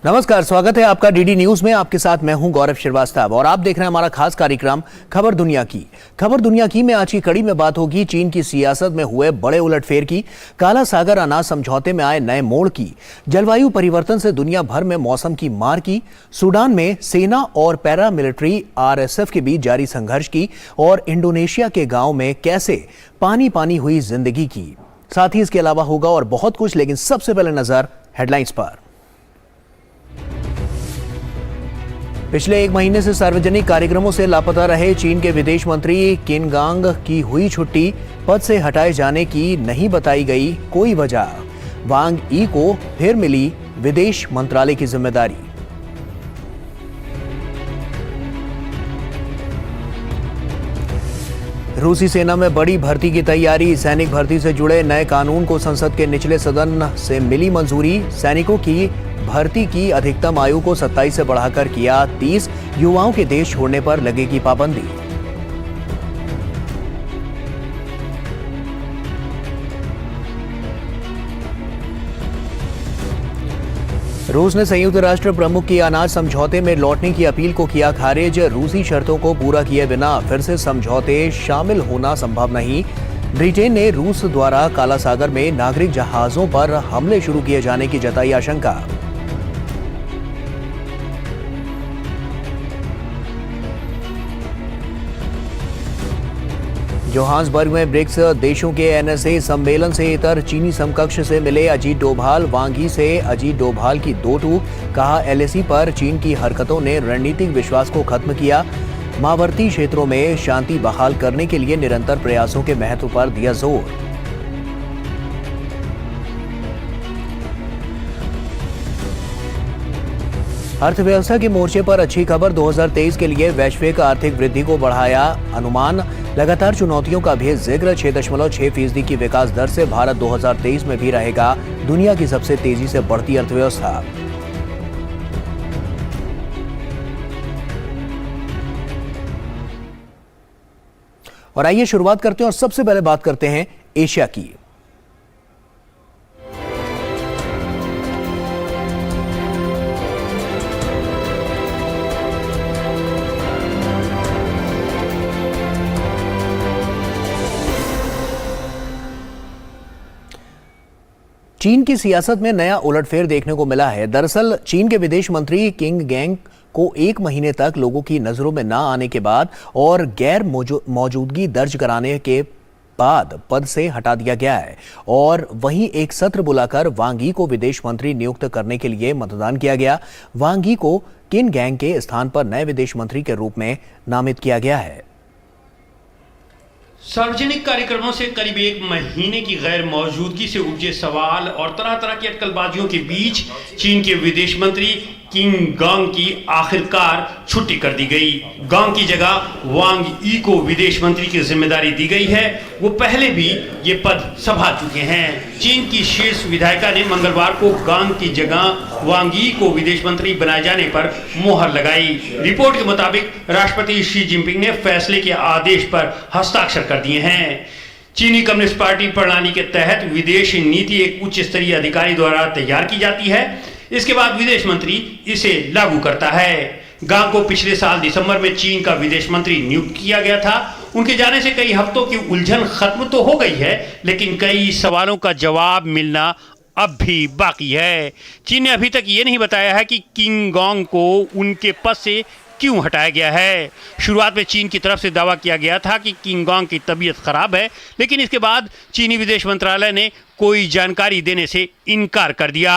नमस्कार, स्वागत है आपका डीडी न्यूज में। आपके साथ मैं हूं गौरव श्रीवास्तव और आप देख रहे हैं हमारा खास कार्यक्रम खबर दुनिया की। खबर दुनिया की में आज की कड़ी में बात होगी चीन की सियासत में हुए बड़े उलटफेर की, काला सागर अनाज समझौते में आए नए मोड़ की, जलवायु परिवर्तन से दुनिया भर में मौसम की मार की, सूडान में सेना और पैरामिलिट्री आरएसएफ के बीच जारी संघर्ष की और इंडोनेशिया के गाँव में कैसे पानी पानी हुई जिंदगी की। साथ ही इसके अलावा होगा और बहुत कुछ, लेकिन सबसे पहले नजर हेडलाइंस पर। पिछले एक महीने से सार्वजनिक कार्यक्रमों से लापता रहे चीन के विदेश मंत्री किन गांग की हुई छुट्टी, पद से हटाए जाने की नहीं बताई गई कोई वजह। वांग ई को फिर मिली विदेश मंत्रालय की जिम्मेदारी। रूसी सेना में बड़ी भर्ती की तैयारी, सैनिक भर्ती से जुड़े नए कानून को संसद के निचले सदन से मिली मंजूरी। सैनिकों की भर्ती की अधिकतम आयु को 27 से बढ़ाकर किया 30, युवाओं के देश छोड़ने पर लगेगी पाबंदी। रूस ने संयुक्त राष्ट्र प्रमुख की अनाज समझौते में लौटने की अपील को किया खारिज। रूसी शर्तों को पूरा किए बिना फिर से समझौते शामिल होना संभव नहीं। ब्रिटेन ने रूस द्वारा काला सागर में नागरिक जहाजों पर हमले शुरू किए जाने की जताई आशंका। जोहान्सबर्ग में ब्रिक्स देशों के एनएसए सम्मेलन से इतर चीनी समकक्ष से मिले अजीत डोभाल। वांगी से अजीत डोभाल की दो टूक, कहा एलएसी पर चीन की हरकतों ने रणनीतिक विश्वास को खत्म किया। मावर्ती क्षेत्रों में शांति बहाल करने के लिए निरंतर प्रयासों के महत्व पर दिया जोर। अर्थव्यवस्था के मोर्चे पर अच्छी खबर, 2023 के लिए वैश्विक आर्थिक वृद्धि को बढ़ाया अनुमान। लगातार चुनौतियों का भी जिक्र, 6.6% की विकास दर से भारत 2023 में भी रहेगा दुनिया की सबसे तेजी से बढ़ती अर्थव्यवस्था। और आइए शुरुआत करते हैं और सबसे पहले बात करते हैं एशिया की। चीन की सियासत में नया उलटफेर देखने को मिला है। दरअसल चीन के विदेश मंत्री किंग गैंग को एक महीने तक लोगों की नजरों में न आने के बाद और गैर मौजूदगी दर्ज कराने के बाद पद से हटा दिया गया है और वहीं एक सत्र बुलाकर वांग ई को विदेश मंत्री नियुक्त करने के लिए मतदान किया गया। वांग ई को किन गैंग के स्थान पर नए विदेश मंत्री के रूप में नामित किया गया है। सार्वजनिक कार्यक्रमों से करीब एक महीने की गैर मौजूदगी से उपजे सवाल और तरह तरह की अटकलबाजियों के बीच चीन के विदेश मंत्री किंग गांग की आखिरकार छुट्टी कर दी गई। गांग की जगह वांग ई को विदेश मंत्री की जिम्मेदारी दी गई है। वो पहले भी ये पद संभाल चुके हैं। चीन की शीर्ष विधायिका ने मंगलवार को गांग की जगह वांग ई को विदेश मंत्री बनाए जाने पर मोहर लगाई। रिपोर्ट के मुताबिक राष्ट्रपति शी जिनपिंग ने फैसले के आदेश पर हस्ताक्षर कर दिए हैं। चीनी कम्युनिस्ट पार्टी प्रणाली के तहत विदेश नीति एक उच्च स्तरीय अधिकारी द्वारा तैयार की जाती है। इसके बाद विदेश मंत्री इसे लागू करता है। गांग को पिछले साल दिसंबर में चीन का विदेश मंत्री नियुक्त किया गया था। उनके जाने से कई हफ्तों की उलझन खत्म तो हो गई है, लेकिन कई सवालों का जवाब मिलना अब भी बाकी है। चीन ने अभी तक ये नहीं बताया है कि किंग गांग को उनके पद से क्यों हटाया गया है। शुरुआत में चीन की तरफ से दावा किया गया था कि किंग गांग की तबीयत खराब है, लेकिन इसके बाद चीनी विदेश मंत्रालय ने कोई जानकारी देने से इनकार कर दिया।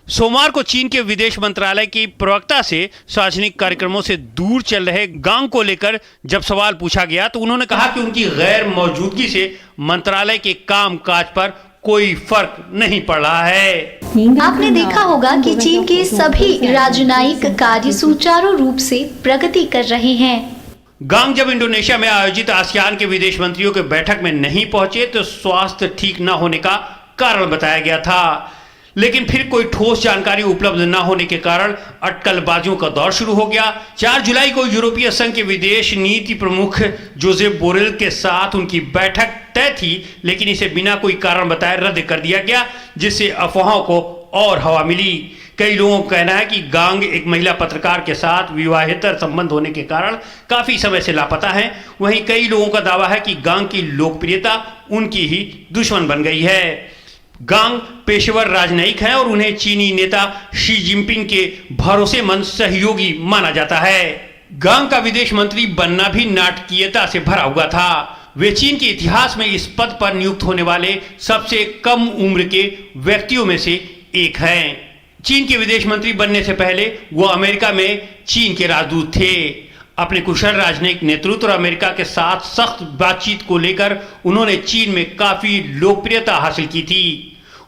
सोमवार को चीन के विदेश मंत्रालय की प्रवक्ता से सार्वजनिक कार्यक्रमों से दूर चल रहे गांग को लेकर जब सवाल पूछा गया तो उन्होंने कहा कि उनकी गैर मौजूदगी से मंत्रालय के कामकाज पर कोई फर्क नहीं पड़ रहा है। आपने देखा होगा कि चीन के सभी राजनयिक कार्य सुचारू रूप से प्रगति कर रहे हैं। गांग जब इंडोनेशिया में आयोजित आसियान के विदेश मंत्रियों के बैठक में नहीं पहुंचे तो स्वास्थ्य ठीक न होने का कारण बताया गया था, लेकिन फिर कोई ठोस जानकारी उपलब्ध न होने के कारण अटकलबाजियों का दौर शुरू हो गया। 4 जुलाई को यूरोपीय संघ के विदेश नीति प्रमुख जोसेफ बोरेल के साथ उनकी बैठक तय थी, लेकिन इसे बिना कोई कारण बताए रद्द कर दिया गया, जिससे अफवाहों को और हवा मिली। कई लोगों का कहना है कि गांग एक महिला पत्रकार के साथ विवाहेतर संबंध होने के कारण काफी समय से लापता है। वहीं कई लोगों का दावा है कि गांग की लोकप्रियता उनकी ही दुश्मन बन गई है। गांग पेशेवर राजनयिक हैं और उन्हें चीनी नेता शी जिनपिंग के भरोसेमंद सहयोगी माना जाता है। गांग का विदेश मंत्री बनना भी नाटकीयता से भरा हुआ था। वे चीन के इतिहास में इस पद पर नियुक्त होने वाले सबसे कम उम्र के व्यक्तियों में से एक हैं। चीन के विदेश मंत्री बनने से पहले वो अमेरिका में चीन के राजदूत थे। अपने कुशल राजनयिक नेतृत्व और अमेरिका के साथ सख्त बातचीत को लेकर उन्होंने चीन में काफी लोकप्रियता हासिल की थी।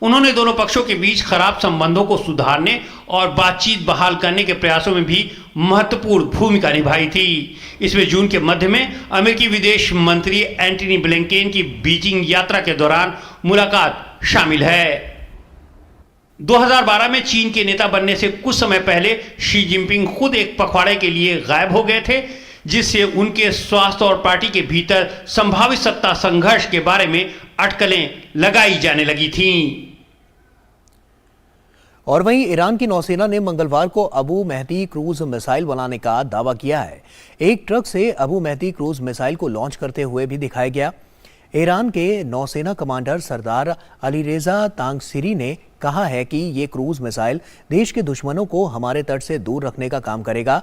उन्होंने दोनों पक्षों के बीच खराब संबंधों को सुधारने और बातचीत बहाल करने के प्रयासों में भी महत्वपूर्ण भूमिका निभाई थी। इसमें जून के मध्य में अमेरिकी विदेश मंत्री एंटनी ब्लिंकेन की बीजिंग यात्रा के दौरान मुलाकात शामिल है। 2012 में चीन के नेता बनने से कुछ समय पहले शी जिनपिंग खुद एक पखवाड़े के लिए गायब हो गए थे, जिससे उनके स्वास्थ्य और पार्टी के भीतर संभावित सत्ता संघर्ष के बारे में अटकलें लगाई जाने लगी थीं। और वहीं ईरान की नौसेना ने मंगलवार को अबू मेहदी क्रूज मिसाइल बनाने का दावा किया है। एक ट्रक से अबू मेहदी क्रूज मिसाइल को लॉन्च करते हुए भी दिखाया गया। ईरान के नौसेना कमांडर सरदार अलीरेजा तांगसिरी ने कहा है कि ये क्रूज मिसाइल देश के दुश्मनों को हमारे तट से दूर रखने का काम करेगा।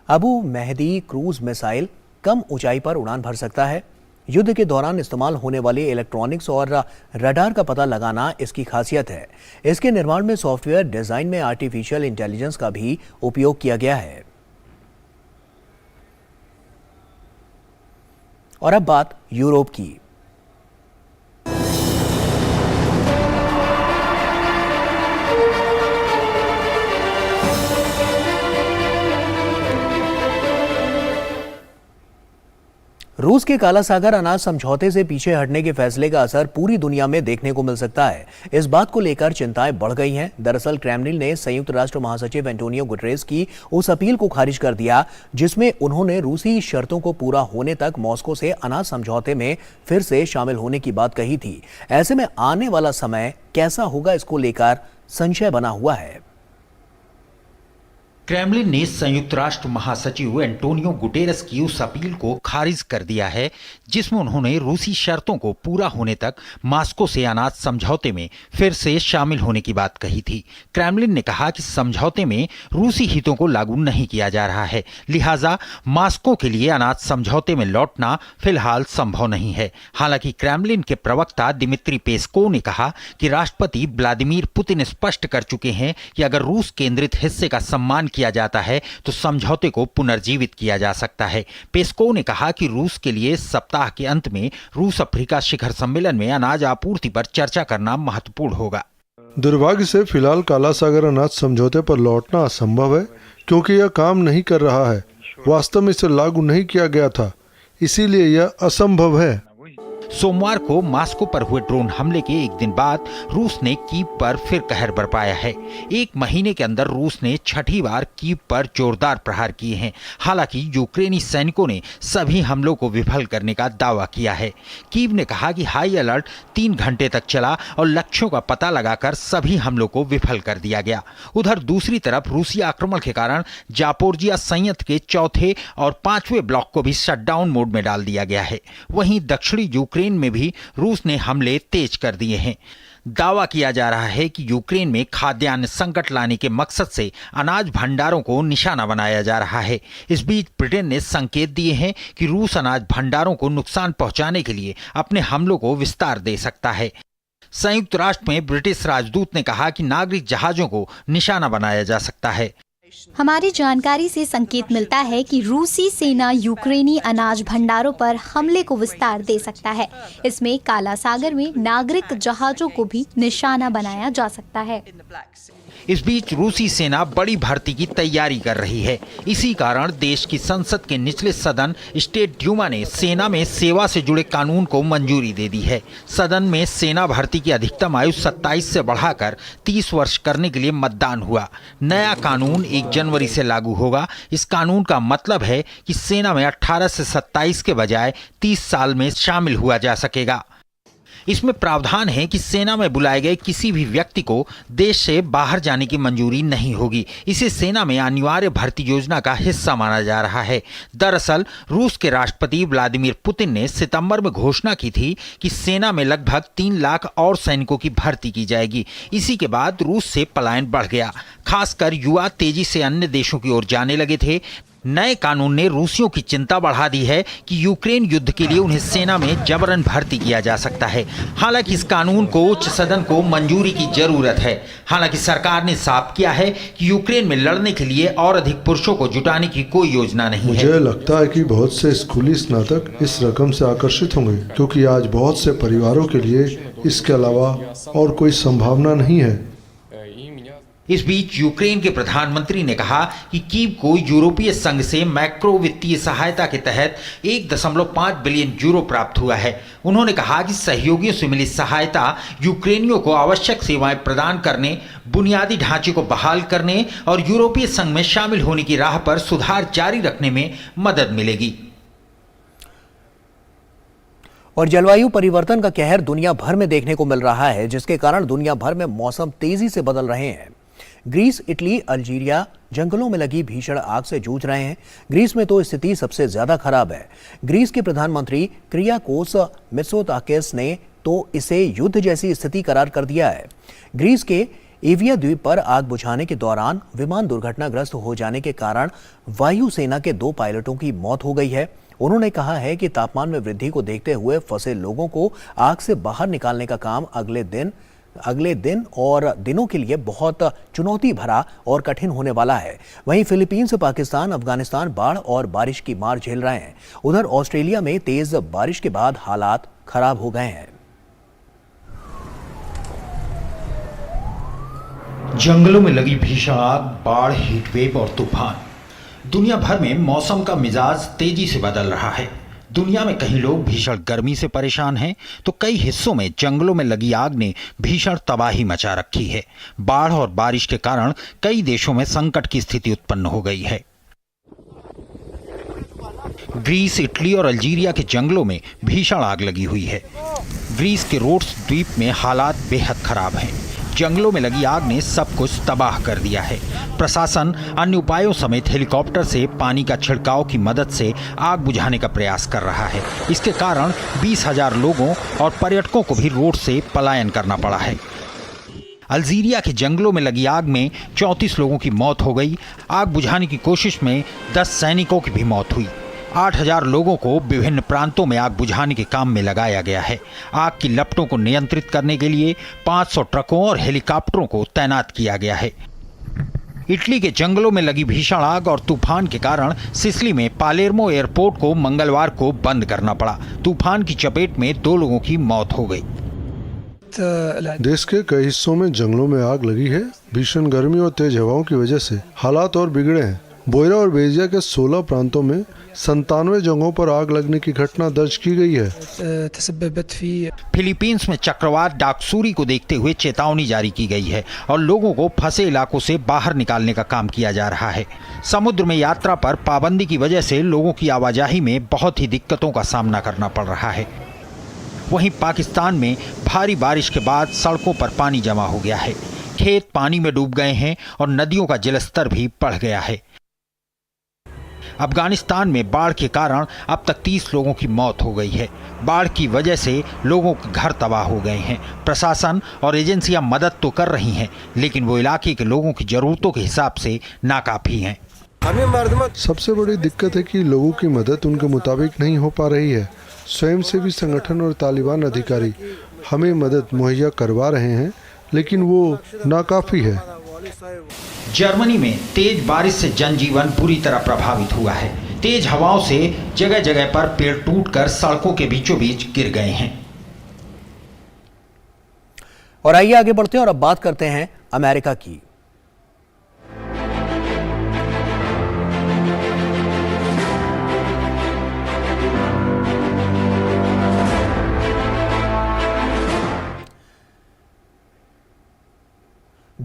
अबू मेहदी क्रूज मिसाइल कम ऊंचाई पर उड़ान भर सकता है। युद्ध के दौरान इस्तेमाल होने वाले इलेक्ट्रॉनिक्स और रडार का पता लगाना इसकी खासियत है। इसके निर्माण में सॉफ्टवेयर डिजाइन में आर्टिफिशियल इंटेलिजेंस का भी उपयोग किया गया है। और अब बात यूरोप की। रूस के काला सागर अनाज समझौते से पीछे हटने के फैसले का असर पूरी दुनिया में देखने को मिल सकता है। इस बात को लेकर चिंताएं बढ़ गई हैं। दरअसल क्रेमलिन ने संयुक्त राष्ट्र महासचिव एंटोनियो गुटेरेस की उस अपील को खारिज कर दिया जिसमें उन्होंने रूसी शर्तों को पूरा होने तक मॉस्को से अनाज समझौते में फिर से शामिल होने की बात कही थी। ऐसे में आने वाला समय कैसा होगा, इसको लेकर संशय बना हुआ है। क्रेमलिन ने संयुक्त राष्ट्र महासचिव एंटोनियो गुटेरेस की उस अपील को खारिज कर दिया है जिसमें उन्होंने रूसी शर्तों को पूरा होने तक मॉस्को से अनाज समझौते में फिर से शामिल होने की बात कही थी। क्रेमलिन ने कहा कि समझौते में रूसी हितों को लागू नहीं किया जा रहा है, लिहाजा मॉस्को के लिए अनाज समझौते में लौटना फिलहाल संभव नहीं है। हालांकि क्रेमलिन के प्रवक्ता दिमित्री पेस्कोव ने कहा कि राष्ट्रपति व्लादिमीर पुतिन स्पष्ट कर चुके हैं कि अगर रूस केंद्रित हिस्से का सम्मान किया जाता है तो समझौते को पुनर्जीवित किया जा सकता है। पेस्कोव ने कहा कि रूस के लिए सप्ताह के अंत में रूस अफ्रीका शिखर सम्मेलन में अनाज आपूर्ति पर चर्चा करना महत्वपूर्ण होगा। दुर्भाग्य से फिलहाल काला सागर अनाज समझौते पर लौटना असंभव है क्योंकि यह काम नहीं कर रहा है। वास्तव में इसे लागू नहीं किया गया था, इसीलिए यह असंभव है। सोमवार को मॉस्को पर हुए ड्रोन हमले के एक दिन बाद रूस ने कीव पर फिर कहर बरपाया है। एक महीने के अंदर रूस ने छठी बार कीव पर जोरदार प्रहार किए हैं। हालांकि यूक्रेनी सैनिकों ने सभी हमलों को विफल करने का दावा किया है। कीव ने कहा कि हाई अलर्ट 3 घंटे तक चला और लक्ष्यों का पता लगाकर सभी हमलों को विफल कर दिया गया। उधर दूसरी तरफ रूसी आक्रमण के कारण जापोर्जिया संयंत्र के 4थे और 5वें ब्लॉक को भी शटडाउन मोड में डाल दिया गया है। वहीं दक्षिणी यूक्रेन में भी रूस ने हमले तेज कर दिए हैं। दावा किया जा रहा है कि यूक्रेन में खाद्यान्न संकट लाने के मकसद से अनाज भंडारों को निशाना बनाया जा रहा है। इस बीच ब्रिटेन ने संकेत दिए हैं कि रूस अनाज भंडारों को नुकसान पहुंचाने के लिए अपने हमलों को विस्तार दे सकता है। संयुक्त राष्ट्र में ब्रिटिश राजदूत ने कहा कि नागरिक जहाजों को निशाना बनाया जा सकता है। हमारी जानकारी से संकेत मिलता है कि रूसी सेना यूक्रेनी अनाज भंडारों पर हमले को विस्तार दे सकता है। इसमें काला सागर में नागरिक जहाजों को भी निशाना बनाया जा सकता है। इस बीच रूसी सेना बड़ी भर्ती की तैयारी कर रही है। इसी कारण देश की संसद के निचले सदन स्टेट ड्यूमा ने सेना में सेवा से जुड़े कानून को मंजूरी दे दी है। सदन में सेना भर्ती की अधिकतम आयु 27 से बढ़ाकर 30 वर्ष करने के लिए मतदान हुआ। नया कानून 1 जनवरी से लागू होगा। इस कानून का मतलब है कि सेना में 18 से 27 के बजाय 30 साल में शामिल हुआ जा सकेगा। इसमें प्रावधान है कि सेना में बुलाए गए किसी भी व्यक्ति को देश से बाहर जाने की मंजूरी नहीं होगी। इसे सेना में अनिवार्य भर्ती योजना का हिस्सा माना जा रहा है। दरअसल रूस के राष्ट्रपति व्लादिमीर पुतिन ने सितंबर में घोषणा की थी कि सेना में लगभग 3 लाख और सैनिकों की भर्ती की जाएगी। इसी के बाद रूस से पलायन बढ़ गया। खासकर युवा तेजी से अन्य देशों की ओर जाने लगे थे। नए कानून ने रूसियों की चिंता बढ़ा दी है कि यूक्रेन युद्ध के लिए उन्हें सेना में जबरन भर्ती किया जा सकता है। हालांकि इस कानून को उच्च सदन को मंजूरी की जरूरत है। हालांकि सरकार ने साफ किया है कि यूक्रेन में लड़ने के लिए और अधिक पुरुषों को जुटाने की कोई योजना नहीं है। मुझे लगता है कि बहुत से स्कूली स्नातक इस रकम से आकर्षित होंगे, क्योंकि आज बहुत से परिवारों के लिए इसके अलावा और कोई संभावना नहीं है। इस बीच यूक्रेन के प्रधानमंत्री ने कहा कि कीव को यूरोपीय संघ से मैक्रो वित्तीय सहायता के तहत 1.5 बिलियन यूरो प्राप्त हुआ है। उन्होंने कहा कि सहयोगियों से मिली सहायता यूक्रेनियों को आवश्यक सेवाएं प्रदान करने, बुनियादी ढांचे को बहाल करने और यूरोपीय संघ में शामिल होने की राह पर सुधार जारी रखने में मदद मिलेगी। और जलवायु परिवर्तन का कहर दुनिया भर में देखने को मिल रहा है, जिसके कारण दुनिया भर में मौसम तेजी से बदल रहे हैं। ग्रीस, इटली, अल्जीरिया जंगलों में लगी भीषण आग से जूझ रहे हैं। ग्रीस में तो स्थिति सबसे ज्यादा खराब है। ग्रीस के प्रधानमंत्री क्रियाकोस मित्सोताकिस ने तो इसे युद्ध जैसी स्थिति करार कर दिया है। ग्रीस के एविया द्वीप पर आग बुझाने के दौरान विमान दुर्घटनाग्रस्त हो जाने के कारण वायुसेना के 2 पायलटों की मौत हो गई है। उन्होंने कहा है कि तापमान में वृद्धि को देखते हुए फंसे लोगों को आग से बाहर निकालने का काम अगले दिन और दिनों के लिए बहुत चुनौती भरा और कठिन होने वाला है। वहीं फिलीपींस, पाकिस्तान, अफगानिस्तान बाढ़ और बारिश की मार झेल रहे हैं। उधर ऑस्ट्रेलिया में तेज बारिश के बाद हालात खराब हो गए हैं। जंगलों में लगी भीषण आग, बाढ़, हीटवेव और तूफान। दुनिया भर में मौसम का मिजाज तेजी से बदल रहा है। दुनिया में कहीं लोग भीषण गर्मी से परेशान हैं, तो कई हिस्सों में जंगलों में लगी आग ने भीषण तबाही मचा रखी है। बाढ़ और बारिश के कारण कई देशों में संकट की स्थिति उत्पन्न हो गई है। ग्रीस, इटली और अल्जीरिया के जंगलों में भीषण आग लगी हुई है। ग्रीस के रोड्स द्वीप में हालात बेहद खराब हैं। जंगलों में लगी आग ने सब कुछ तबाह कर दिया है। प्रशासन अन्य उपायों समेत हेलीकॉप्टर से पानी का छिड़काव की मदद से आग बुझाने का प्रयास कर रहा है। इसके कारण 20,000 लोगों और पर्यटकों को भी रोड से पलायन करना पड़ा है। अल्जीरिया के जंगलों में लगी आग में 34 लोगों की मौत हो गई। आग बुझाने की कोशिश में 10 सैनिकों की भी मौत हुई। 8,000 लोगों को विभिन्न प्रांतों में आग बुझाने के काम में लगाया गया है। आग की लपटों को नियंत्रित करने के लिए 500 ट्रकों और हेलीकॉप्टरों को तैनात किया गया है। इटली के जंगलों में लगी भीषण आग और तूफान के कारण सिसिली में पालेर्मो एयरपोर्ट को मंगलवार को बंद करना पड़ा। तूफान की चपेट में 2 लोगों की मौत हो गई। देश के कई हिस्सों में जंगलों में आग लगी है। भीषण गर्मी और तेज हवाओं की वजह से हालात और बिगड़े हैं। बोयरा और बेजिया के 16 प्रांतों में 97 जगहों पर आग लगने की घटना दर्ज की गई है। फिलीपींस में चक्रवात डाकसूरी को देखते हुए चेतावनी जारी की गई है और लोगों को फंसे इलाकों से बाहर निकालने का काम किया जा रहा है। समुद्र में यात्रा पर पाबंदी की वजह से लोगों की आवाजाही में बहुत ही दिक्कतों का सामना करना पड़ रहा है। वहीं पाकिस्तान में भारी बारिश के बाद सड़कों पर पानी जमा हो गया है। खेत पानी में डूब गए हैं और नदियों का जलस्तर भी बढ़ गया है। अफगानिस्तान में बाढ़ के कारण अब तक 30 लोगों की मौत हो गई है। बाढ़ की वजह से लोगों के घर तबाह हो गए हैं। प्रशासन और एजेंसियां मदद तो कर रही हैं, लेकिन वो इलाके के लोगों की जरूरतों के हिसाब से नाकाफी हैं। सबसे बड़ी दिक्कत है कि लोगों की मदद उनके मुताबिक नहीं हो पा रही है। स्वयंसेवी संगठन और तालिबान अधिकारी हमें मदद मुहैया करवा रहे हैं, लेकिन वो नाकाफी है। जर्मनी में तेज बारिश से जनजीवन बुरी तरह प्रभावित हुआ है। तेज हवाओं से जगह जगह पर पेड़ टूटकर सड़कों के बीचों बीच गिर गए हैं। और आइए आगे बढ़ते हैं और अब बात करते हैं अमेरिका की।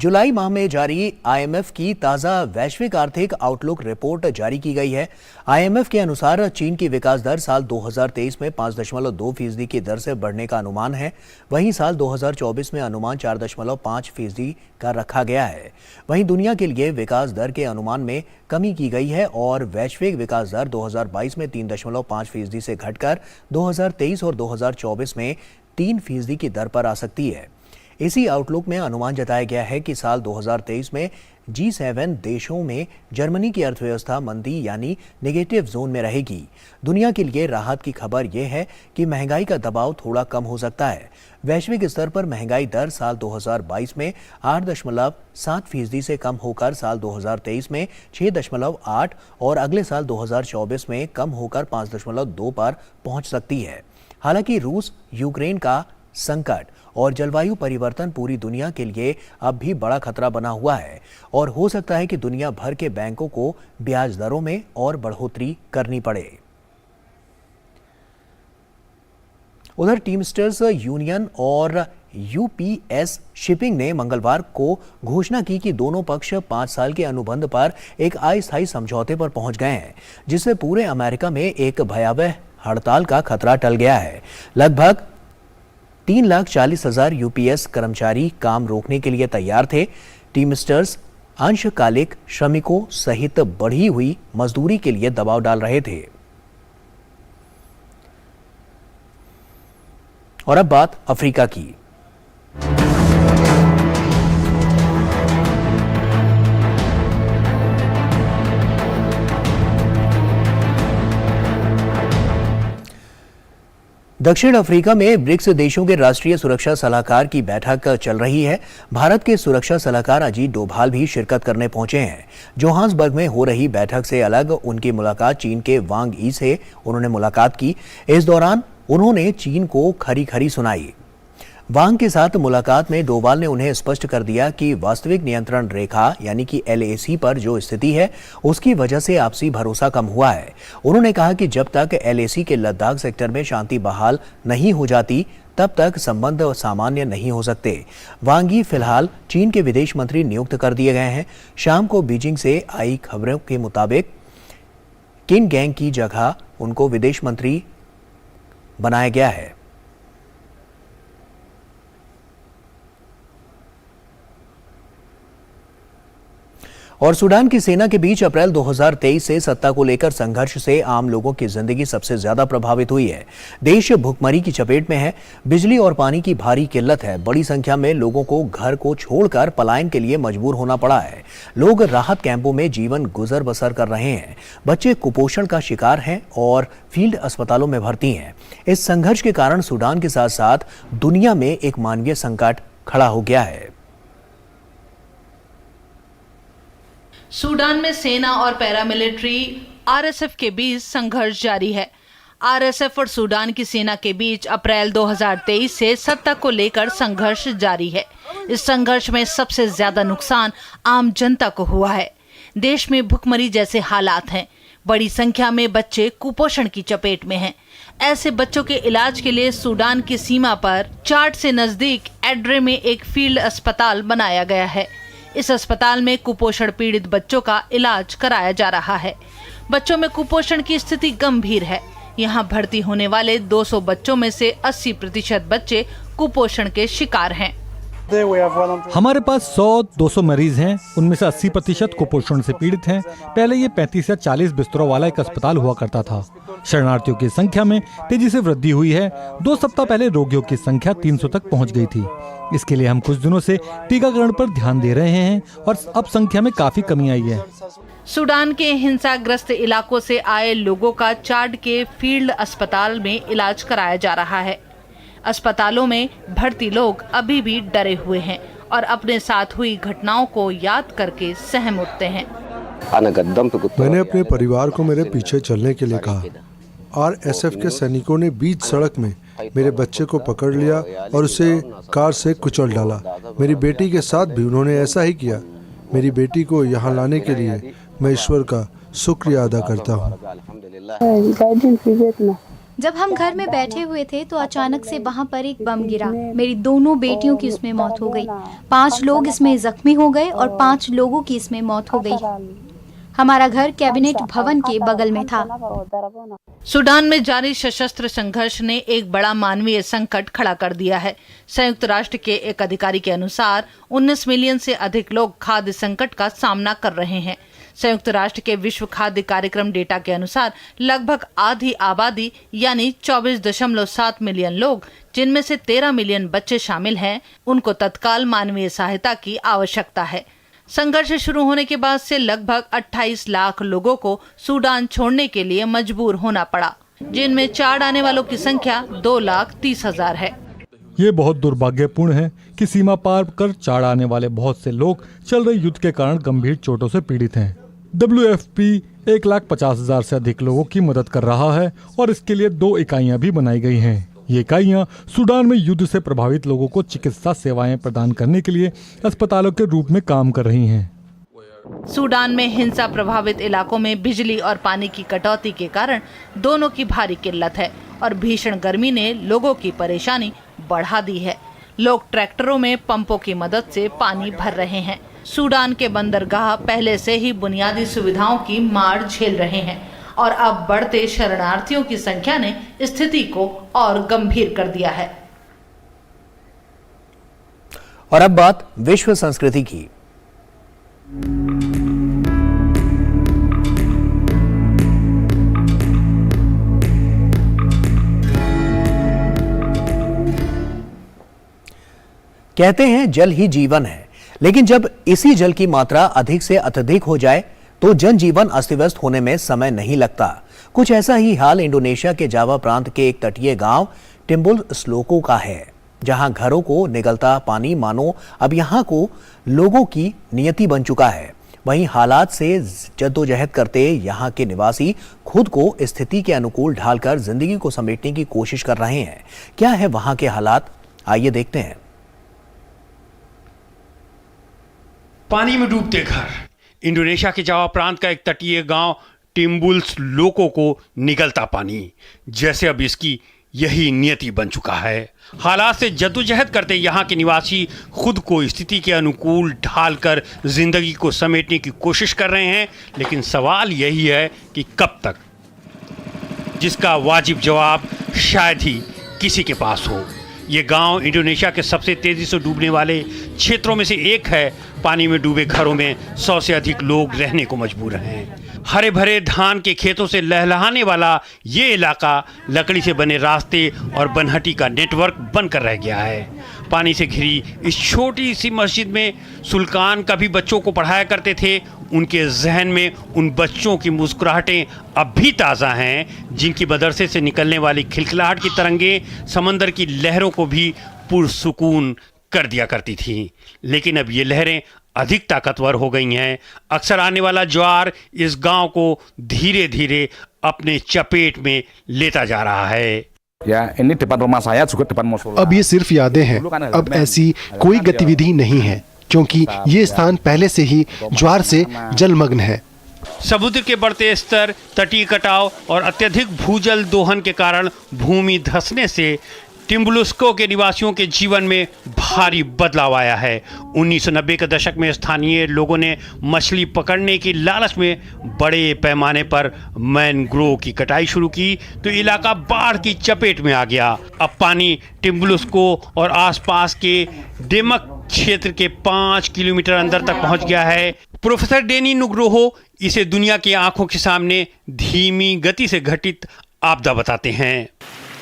जुलाई माह में जारी आईएमएफ की ताजा वैश्विक आर्थिक आउटलुक रिपोर्ट जारी की गई है। आईएमएफ के अनुसार चीन की विकास दर साल 2023 में 5.2% की दर से बढ़ने का अनुमान है। वहीं साल 2024 में अनुमान 4.5% का रखा गया है। वहीं दुनिया के लिए विकास दर के अनुमान में कमी की गई है और वैश्विक विकास दर 2022 में 3.5% से घटकर 2023 और 2024 में 3% की दर पर आ सकती है। इसी आउटलुक में अनुमान जताया गया है कि साल 2023 में G7 देशों में जर्मनी की अर्थव्यवस्था मंदी यानी नेगेटिव जोन में रहेगी। दुनिया के लिए राहत की खबर यह है कि महंगाई का दबाव थोड़ा कम हो सकता है। वैश्विक स्तर पर महंगाई दर साल 2022 में 8.7% से कम होकर साल 2023 में 6.8 और अगले साल 2024 में कम होकर 5.2 पर पहुंच सकती है। हालांकि रूस यूक्रेन का संकट और जलवायु परिवर्तन पूरी दुनिया के लिए अब भी बड़ा खतरा बना हुआ है और हो सकता है कि दुनिया भर के बैंकों को ब्याज दरों में और बढ़ोतरी करनी पड़े। उधर टीमस्टर्स यूनियन और यूपीएस शिपिंग ने मंगलवार को घोषणा की कि दोनों पक्ष 5 साल के अनुबंध पर एक अस्थायी समझौते पर पहुंच गए हैं, जिससे पूरे अमेरिका में एक भयावह हड़ताल का खतरा टल गया है। लगभग 3,40,000 यूपीएस कर्मचारी काम रोकने के लिए तैयार थे। टीमस्टर्स अंशकालिक श्रमिकों सहित बढ़ी हुई मजदूरी के लिए दबाव डाल रहे थे। और अब बात अफ्रीका की। दक्षिण अफ्रीका में ब्रिक्स देशों के राष्ट्रीय सुरक्षा सलाहकार की बैठक चल रही है। भारत के सुरक्षा सलाहकार अजीत डोभाल भी शिरकत करने पहुंचे हैं। जोहान्सबर्ग में हो रही बैठक से अलग उनकी मुलाकात चीन के वांग यी से उन्होंने मुलाकात की। इस दौरान उन्होंने चीन को खरी खरी सुनाई। वांग के साथ मुलाकात में डोभाल ने उन्हें स्पष्ट कर दिया कि वास्तविक नियंत्रण रेखा यानी कि LAC पर जो स्थिति है उसकी वजह से आपसी भरोसा कम हुआ है। उन्होंने कहा कि जब तक LAC के लद्दाख सेक्टर में शांति बहाल नहीं हो जाती तब तक संबंध सामान्य नहीं हो सकते। वांग यी फिलहाल चीन के विदेश मंत्री नियुक्त कर दिए गए हैं। शाम को बीजिंग से आई खबरों के मुताबिक किन गैंग की जगह उनको विदेश मंत्री बनाया गया है। और सूडान की सेना के बीच अप्रैल 2023 से सत्ता को लेकर संघर्ष से आम लोगों की जिंदगी सबसे ज्यादा प्रभावित हुई है। देश भुखमरी की चपेट में है। बिजली और पानी की भारी किल्लत है। बड़ी संख्या में लोगों को घर को छोड़कर पलायन के लिए मजबूर होना पड़ा है। लोग राहत कैंपों में जीवन गुजर बसर कर रहे हैं। बच्चे कुपोषण का शिकार हैं और फील्ड अस्पतालों में भर्ती हैं। इस संघर्ष के कारण सूडान के साथ साथ दुनिया में एक मानवीय संकट खड़ा हो गया है। सूडान में सेना और पैरामिलिट्री RSF के बीच संघर्ष जारी है। RSF और सूडान की सेना के बीच अप्रैल 2023 से सत्ता को लेकर संघर्ष जारी है। इस संघर्ष में सबसे ज्यादा नुकसान आम जनता को हुआ है। देश में भुखमरी जैसे हालात हैं। बड़ी संख्या में बच्चे कुपोषण की चपेट में हैं। ऐसे बच्चों के इलाज के लिए सूडान की सीमा पर चाड से नजदीक एड्रे में एक फील्ड अस्पताल बनाया गया है। इस अस्पताल में कुपोषण पीड़ित बच्चों का इलाज कराया जा रहा है। बच्चों में कुपोषण की स्थिति गंभीर है। यहाँ भर्ती होने वाले 200 बच्चों में से 80% बच्चे कुपोषण के शिकार हैं। हमारे पास 100-200 मरीज हैं। उनमें से 80% कुपोषण से पीड़ित हैं। पहले ये 35 या 40 बिस्तरों वाला एक अस्पताल हुआ करता था। शरणार्थियों की संख्या में तेजी से वृद्धि हुई है। 2 सप्ताह पहले रोगियों की संख्या 300 तक पहुंच गई थी। इसके लिए हम कुछ दिनों से टीकाकरण पर ध्यान दे रहे हैं और अब संख्या में काफी कमी आई है। सूडान के हिंसाग्रस्त इलाकों से आए लोगों का चाड के फील्ड अस्पताल में इलाज कराया जा रहा है। अस्पतालों में भर्ती लोग अभी भी डरे हुए हैं और अपने साथ हुई घटनाओं को याद करके सहम उठते हैं। मैंने अपने परिवार को मेरे पीछे चलने के लिए कहा। RSF के सैनिकों ने बीच सड़क में मेरे बच्चे को पकड़ लिया और उसे कार से कुचल डाला। मेरी बेटी के साथ भी उन्होंने ऐसा ही किया। मेरी बेटी को यहाँ लाने के लिए मैं ईश्वर का शुक्रिया अदा करता हूँ। जब हम घर में बैठे हुए थे तो अचानक से वहाँ पर एक बम गिरा। मेरी दोनों बेटियों की उसमें मौत हो गई। 5 लोग इसमें जख्मी हो गए और 5 लोगों की इसमें मौत हो गई। हमारा घर कैबिनेट भवन के बगल में था। सूडान में जारी सशस्त्र संघर्ष ने एक बड़ा मानवीय संकट खड़ा कर दिया है। संयुक्त राष्ट्र के एक अधिकारी के अनुसार 19 मिलियन से अधिक लोग खाद्य संकट का सामना कर रहे हैं। संयुक्त राष्ट्र के विश्व खाद्य कार्यक्रम डेटा के अनुसार लगभग आधी आबादी यानी 24.7 मिलियन लोग, जिनमें से 13 मिलियन बच्चे शामिल हैं, उनको तत्काल मानवीय सहायता की आवश्यकता है। संघर्ष शुरू होने के बाद से लगभग 28 लाख लोगों को सूडान छोड़ने के लिए मजबूर होना पड़ा, जिनमें चाड आने वालों की संख्या 2,30,000 है। ये बहुत दुर्भाग्यपूर्ण है कि सीमा पार कर चाड आने वाले बहुत से लोग चल रहे युद्ध के कारण गंभीर चोटों से पीड़ित हैं। WFP 1,50,000 से अधिक लोगों की मदद कर रहा है और इसके लिए 2 इकाइयां भी बनाई गई हैं। ये इकाइयां सूडान में युद्ध से प्रभावित लोगों को चिकित्सा सेवाएं प्रदान करने के लिए अस्पतालों के रूप में काम कर रही हैं। सूडान में हिंसा प्रभावित इलाकों में बिजली और पानी की कटौती के कारण दोनों की भारी किल्लत है और भीषण गर्मी ने लोगों की परेशानी बढ़ा दी है। लोग ट्रैक्टरों में पंपों की मदद से पानी भर रहे हैं। सूडान के बंदरगाह पहले से ही बुनियादी सुविधाओं की मार झेल रहे हैं और अब बढ़ते शरणार्थियों की संख्या ने स्थिति को और गंभीर कर दिया है। और अब बात विश्व संस्कृति की। कहते हैं जल ही जीवन है, लेकिन जब इसी जल की मात्रा अधिक से अत्यधिक हो जाए तो जनजीवन अस्त व्यस्त होने में समय नहीं लगता। कुछ ऐसा ही हाल इंडोनेशिया के जावा प्रांत के एक तटीय गांव टिम्बुलस्लोको का है, जहां घरों को निगलता पानी मानो अब यहां को लोगों की नियति बन चुका है। वहीं हालात से जद्दोजहद करते यहां के निवासी खुद को स्थिति के अनुकूल ढालकर जिंदगी को समेटने की कोशिश कर रहे हैं। क्या है वहां के हालात, आइए देखते हैं। पानी में डूबते घर। इंडोनेशिया के जावा प्रांत का एक तटीय गांव टिम्बुलस्लोको को निगलता पानी, जैसे अब इसकी यही नियति बन चुका है। हालात से जद्दोजहद करते यहाँ के निवासी खुद को स्थिति के अनुकूल ढालकर जिंदगी को समेटने की कोशिश कर रहे हैं, लेकिन सवाल यही है कि कब तक, जिसका वाजिब जवाब शायद ही किसी के पास हो। ये गांव इंडोनेशिया के सबसे तेजी से डूबने वाले क्षेत्रों में से एक है। पानी में डूबे घरों में 100 से अधिक लोग रहने को मजबूर हैं। हरे भरे धान के खेतों से लहलहाने वाला ये इलाका लकड़ी से बने रास्ते और बनहटी का नेटवर्क बनकर रह गया है। पानी से घिरी इस छोटी सी मस्जिद में सुल्तान कभी बच्चों को पढ़ाया करते थे। उनके जहन में उन बच्चों की मुस्कुराहटें अब भी ताज़ा हैं, जिनकी मदरसे से निकलने वाली खिलखिलाहट की तरंगें समंदर की लहरों को भी पुरसुकून कर दिया करती थी। लेकिन अब ये लहरें अधिक ताकतवर हो गई हैं। अक्सर आने वाला ज्वार इस गांव को धीरे धीरे अपने चपेट में लेता जा रहा है। अब ये सिर्फ यादें हैं, अब ऐसी कोई गतिविधि नहीं है, क्योंकि ये स्थान पहले से ही ज्वार से जलमग्न है। समुद्र के बढ़ते स्तर, तटीय कटाव और अत्यधिक भूजल दोहन के कारण भूमि धंसने से टिम्बुलस्को के निवासियों के जीवन में भारी बदलाव आया है। 1990 के दशक में स्थानीय लोगों ने मछली पकड़ने की लालच में बड़े पैमाने पर मैनग्रोव की कटाई शुरू की, तो इलाका बाढ़ की चपेट में आ गया। अब पानी टिम्बुलस्को और आसपास के डेमक क्षेत्र के 5 किलोमीटर अंदर तक पहुंच गया है। प्रोफेसर डेनी नुग्रोहो इसे दुनिया की आंखों के सामने धीमी गति से घटित आपदा बताते हैं।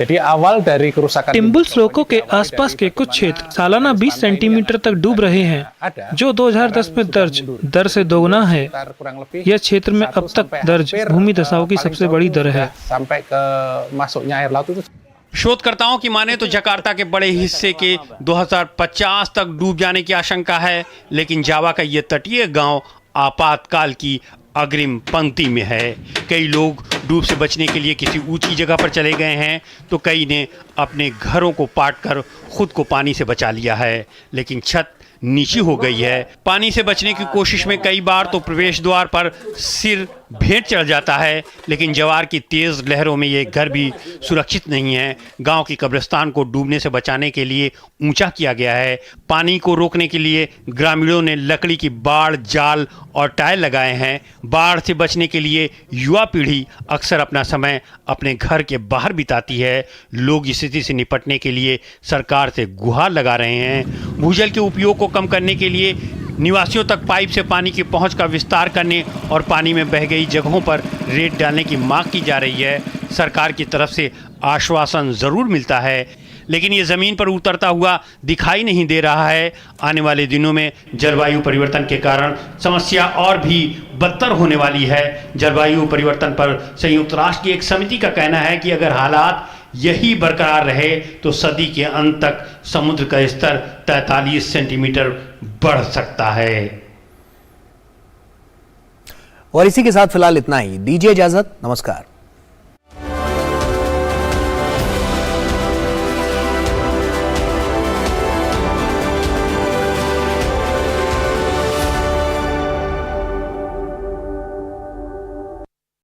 टिम्बुलस्लोको के आसपास के कुछ क्षेत्र सालाना 20 सेंटीमीटर तक डूब रहे हैं, जो 2010 में दर्ज दर से दोगुना है। यह क्षेत्र में अब तक दर्ज भूमि धसाव की सबसे बड़ी दर है। शोधकर्ताओं की माने तो जकार्ता के बड़े हिस्से के 2050 तक डूब जाने की आशंका है, लेकिन जावा का यह तटीय गांव आपातकाल की अग्रिम पंक्ति में है। कई लोग डूब से बचने के लिए किसी ऊंची जगह पर चले गए हैं, तो कई ने अपने घरों को पाटकर खुद को पानी से बचा लिया है, लेकिन छत नीची हो गई है। पानी से बचने की कोशिश में कई बार तो प्रवेश द्वार पर सिर भेंट चढ़ जाता है, लेकिन ज्वार की तेज लहरों में ये घर भी सुरक्षित नहीं है। गांव की कब्रिस्तान को डूबने से बचाने के लिए ऊंचा किया गया है। पानी को रोकने के लिए ग्रामीणों ने लकड़ी की बाड़, जाल और टायर लगाए हैं। बाढ़ से बचने के लिए युवा पीढ़ी अक्सर अपना समय अपने घर के बाहर बिताती है। लोग इस स्थिति से निपटने के लिए सरकार से गुहार लगा रहे हैं। भूजल के उपयोग को कम करने के लिए निवासियों तक पाइप से पानी की पहुंच का विस्तार करने और पानी में बह गई जगहों पर रेत डालने की मांग की जा रही है। सरकार की तरफ से आश्वासन जरूर मिलता है, लेकिन ये ज़मीन पर उतरता हुआ दिखाई नहीं दे रहा है। आने वाले दिनों में जलवायु परिवर्तन के कारण समस्या और भी बदतर होने वाली है। जलवायु परिवर्तन पर संयुक्त राष्ट्र की एक समिति का कहना है कि अगर हालात यही बरकरार रहे तो सदी के अंत तक समुद्र का स्तर 43 सेंटीमीटर बढ़ सकता है। और इसी के साथ फिलहाल इतना ही। दीजिए इजाजत। नमस्कार।